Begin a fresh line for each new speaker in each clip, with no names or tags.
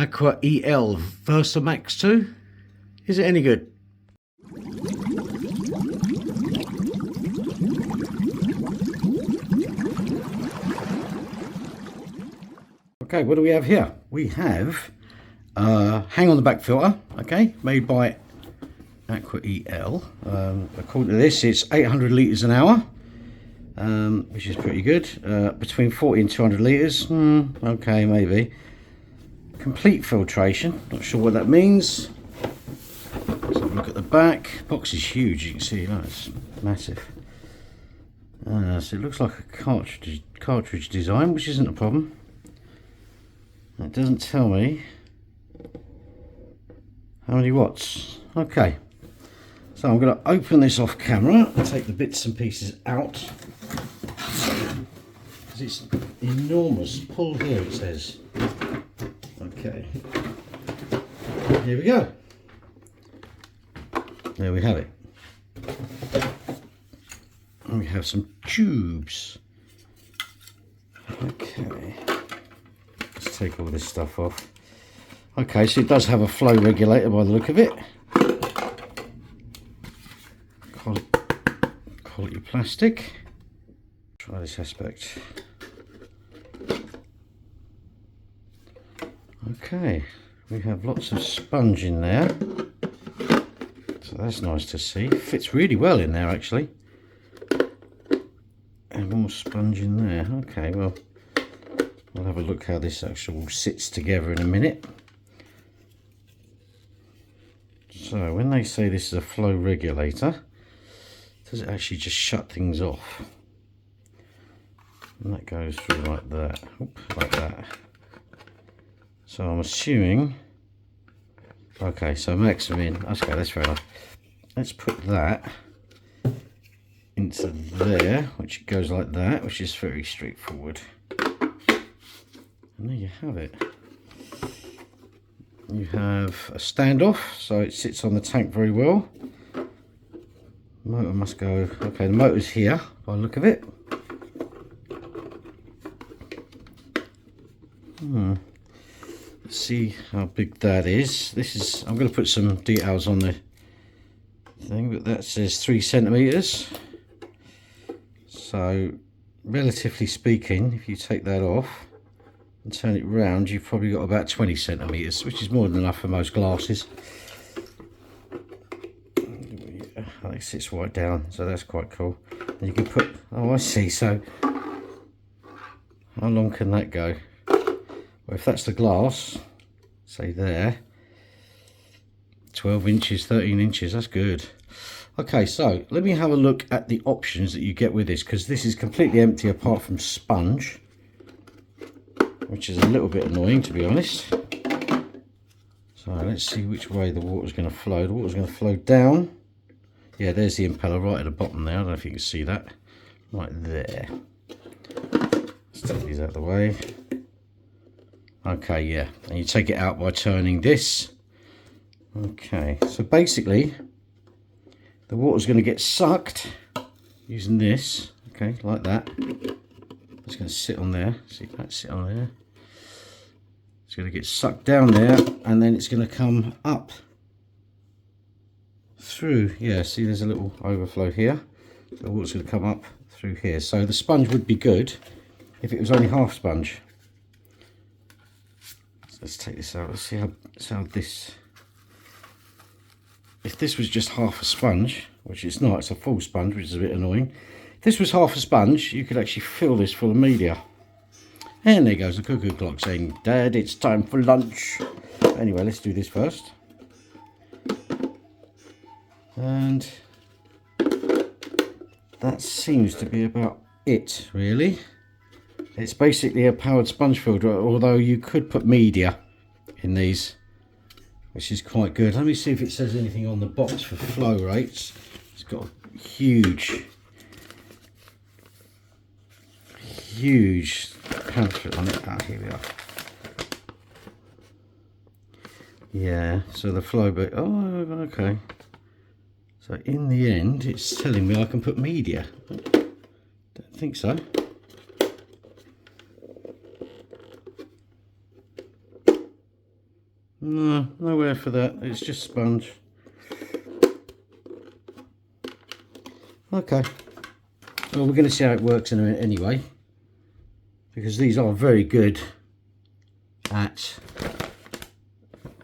AQUAEL VERSAMAX 2. Is it any good? Okay, what do we have here? We have hang on the back filter, okay, made by AQUAEL. According to this, it's 800 litres an hour, which is pretty good. Between 40 and 200 litres, okay, maybe. Complete filtration, not sure what that means. Let's have a look at the back. Box is huge, you can see, look, it's massive. So it looks like a cartridge design, which isn't a problem. It doesn't tell me how many watts. Okay, so I'm going to open this off camera and take the bits and pieces out, because it's enormous. Pull here, it says. Okay, here we go. There we have it. And we have some tubes. Okay, let's take all this stuff off. Okay, so it does have a flow regulator by the look of it. Quality plastic. Try this aspect. Okay, we have lots of sponge in there, so that's nice to see. Fits really well in there actually. And more sponge in there. Okay, well, we'll have a look how this actually sits together in a minute. So when they say this is a flow regulator, does it actually just shut things off? And that goes through like that. Oop, like that. So I'm assuming, okay, so maximum in. Okay, that's fair enough. Let's put that into there, which goes like that, which is very straightforward. And there you have it. You have a standoff, so it sits on the tank very well. Motor must go, okay, the motor's here by the look of it. Let's see how big that is. This is, I'm going to put some details on the thing, but that says 3 centimeters. So relatively speaking, if you take that off and turn it round, you've probably got about 20 centimeters, which is more than enough for most glasses. It sits right down, so that's quite cool. And you can put, oh I see, so how long can that go? Well, if that's the glass, say there, 12 inches, 13 inches, that's good. Okay, so let me have a look at the options that you get with this, because this is completely empty apart from sponge, which is a little bit annoying to be honest. So let's see which way the water's going to flow. The water's going to flow down. Yeah, there's the impeller right at the bottom there. I don't know if you can see that. Right there. Let's take these out of the way. Okay, yeah. And you take it out by turning this. Okay, so basically, the water's going to get sucked using this. Okay, like that. It's going to sit on there. See that? Sit on there. It's going to get sucked down there, and then it's going to come up through. Yeah, see there's a little overflow here. The water's going to come up through here. So the sponge would be good if it was only half sponge. So let's take this out. Let's see how this, if this was just half a sponge, which it's not, it's a full sponge, which is a bit annoying. If this was half a sponge, you could actually fill this full of media. And there goes the cuckoo clock saying, Dad, it's time for lunch. Anyway, let's do this first. And that seems to be about it, really. It's basically a powered sponge filter, although you could put media in these, which is quite good. Let me see if it says anything on the box for flow rates. It's got a huge pamphlet on it. Ah, here we are. Yeah, so the flow bit, oh, okay. So in the end, it's telling me I can put media. Don't think so. No, nowhere for that. It's just sponge. Okay. Well, we're going to see how it works in a minute anyway, because these are very good at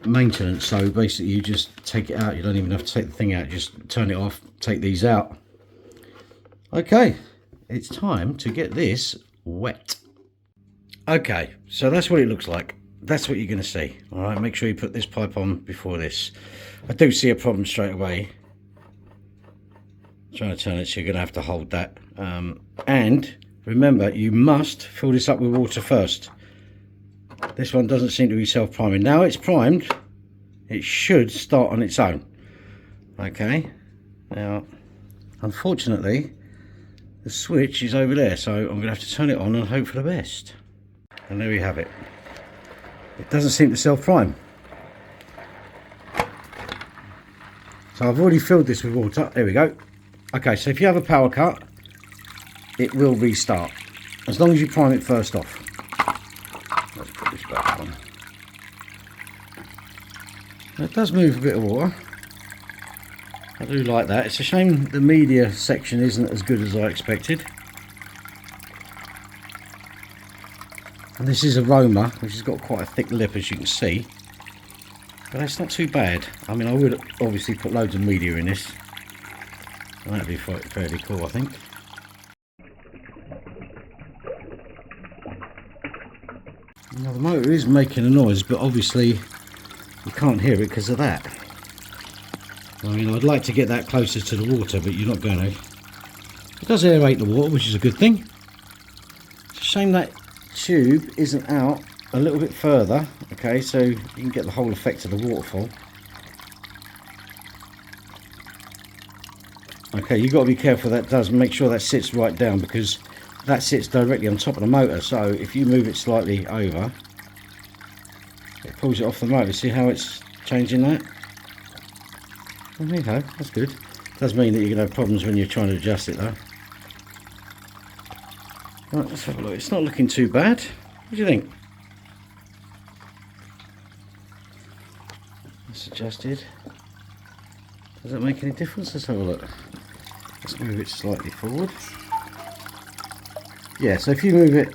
maintenance. So basically you just take it out, you don't even have to take the thing out, just turn it off, take these out. Okay, it's time to get this wet. Okay, so that's what it looks like. That's what you're going to see. All right, make sure you put this pipe on before this. I do see a problem straight away. Trying to turn it, so you're going to have to hold that. And remember, you must fill this up with water first. This one doesn't seem to be self-priming. Now it's primed, it should start on its own. Okay, now unfortunately the switch is over there, so I'm going to have to turn it on and hope for the best. And there we have it. It doesn't seem to self-prime. So I've already filled this with water. There we go. Okay, so if you have a power cut, it will restart, as long as you prime it first off. Let's put this back on. It does move a bit of water. I do like that. It's a shame the media section isn't as good as I expected. And this is aroma, which has got quite a thick lip, as you can see. But that's not too bad. I mean, I would obviously put loads of media in this. And that'd be fairly cool, I think. Now the motor is making a noise, but obviously you can't hear it because of that. I mean, I'd like to get that closer to the water, but you're not going to. It does aerate the water, which is a good thing. It's a shame that tube isn't out a little bit further, okay, so you can get the whole effect of the waterfall. Okay, you've got to be careful that does, make sure that sits right down, because that sits directly on top of the motor, so if you move it slightly over, it pulls it off the motor. See how it's changing that? Well, there you go, that's good. Does mean that you're going to have problems when you're trying to adjust it though. Right, let's have a look. It's not looking too bad. What do you think? That's adjusted. Does that make any difference? Let's have a look. Let's move it slightly forward. Yeah, so if you move it,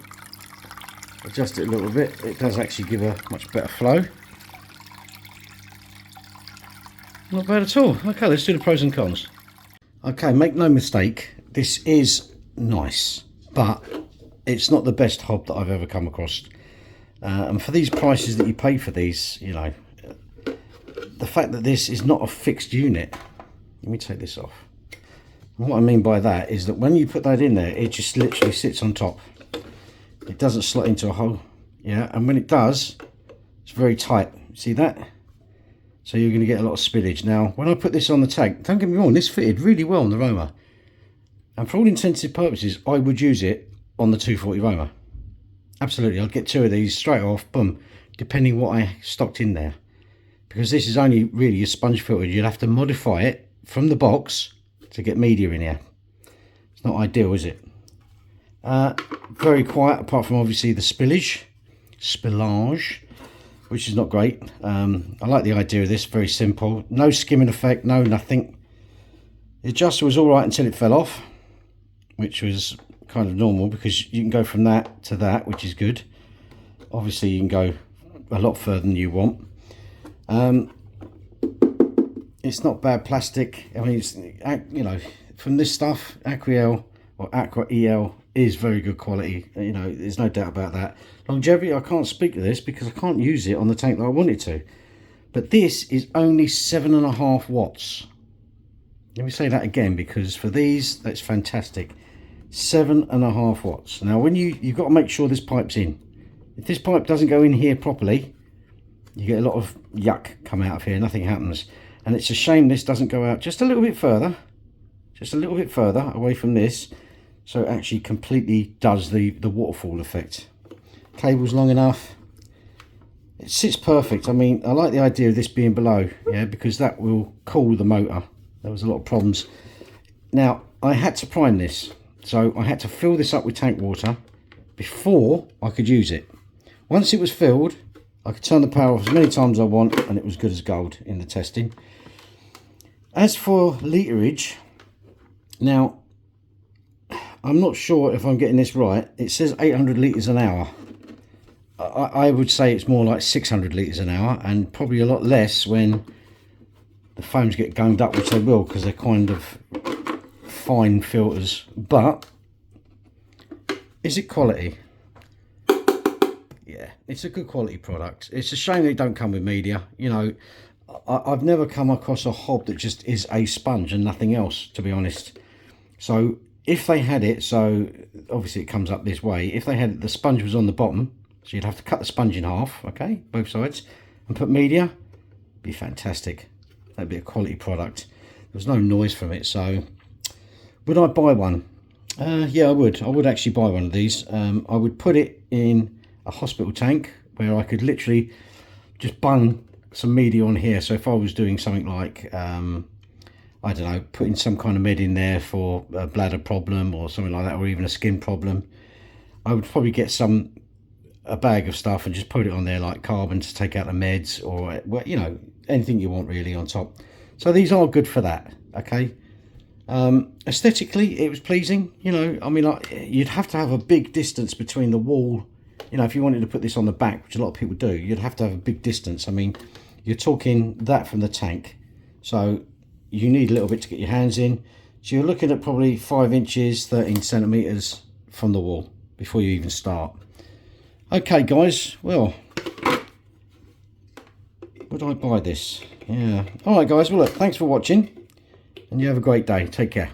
adjust it a little bit, it does actually give a much better flow. Not bad at all. Okay, let's do the pros and cons. Okay, make no mistake, this is nice, but it's not the best hob that I've ever come across. And for these prices that you pay for these, you know, the fact that this is not a fixed unit. Let me take this off. And what I mean by that is that when you put that in there, it just literally sits on top. It doesn't slot into a hole. Yeah, and when it does, it's very tight. See that? So you're going to get a lot of spillage. Now, when I put this on the tank, don't get me wrong, this fitted really well on the Roma. And for all intensive purposes, I would use it on the 240 Roma. Absolutely, I'd get two of these straight off, boom, depending what I stocked in there. Because this is only really a sponge filter. You'd have to modify it from the box to get media in here. It's not ideal, is it? Very quiet, apart from obviously the spillage, which is not great. I like the idea of this, very simple. No skimming effect, no nothing. The adjuster was all right until it fell off, which was kind of normal, because you can go from that to that, which is good. Obviously you can go a lot further than you want. It's not bad plastic. I mean, it's, you know, from this stuff, AQUEL or AQUAEL is very good quality. You know, there's no doubt about that. Longevity, I can't speak to this because I can't use it on the tank that I wanted to. But this is only 7.5 watts. Let me say that again, because for these, that's fantastic. 7.5 watts. Now, when you've got to make sure this pipe's in. If this pipe doesn't go in here properly, you get a lot of yuck come out of here, nothing happens. And it's a shame this doesn't go out just a little bit further, away from this, so it actually completely does the waterfall effect. Cable's long enough, it sits perfect. I mean, I like the idea of this being below, yeah, because that will cool the motor. There was a lot of problems. Now, I had to prime this, so I had to fill this up with tank water before I could use it. Once it was filled, I could turn the power off as many times as I want, and it was good as gold in the testing. As for literage, now, I'm not sure if I'm getting this right. It says 800 litres an hour. I would say it's more like 600 litres an hour, and probably a lot less when the foams get gunged up, which they will, because they're kind of fine filters. But is it quality? Yeah, it's a good quality product. It's a shame they don't come with media. You know, I've never come across a hob that just is a sponge and nothing else, to be honest. So if they had it, so obviously it comes up this way, if they had it, the sponge was on the bottom, so you'd have to cut the sponge in half, okay, both sides, and put media, it'd be fantastic. That'd be a quality product. There's no noise from it. So would I buy one? Yeah, I would actually buy one of these. I would put it in a hospital tank where I could literally just bung some media on here. So if I was doing something like I don't know, putting some kind of med in there for a bladder problem or something like that, or even a skin problem, I would probably get a bag of stuff and just put it on there, like carbon to take out the meds, or, well, you know, anything you want really on top. So these are good for that, okay. Aesthetically, it was pleasing, you know. I mean, like, you'd have to have a big distance between the wall, you know, if you wanted to put this on the back, which a lot of people do. You'd have to have a big distance. I mean, you're talking that from the tank, so you need a little bit to get your hands in. So you're looking at probably 5 inches, 13 centimeters from the wall before you even start. Okay, guys, well, would I buy this? Yeah. All right, guys, well, look, thanks for watching, and you have a great day. Take care.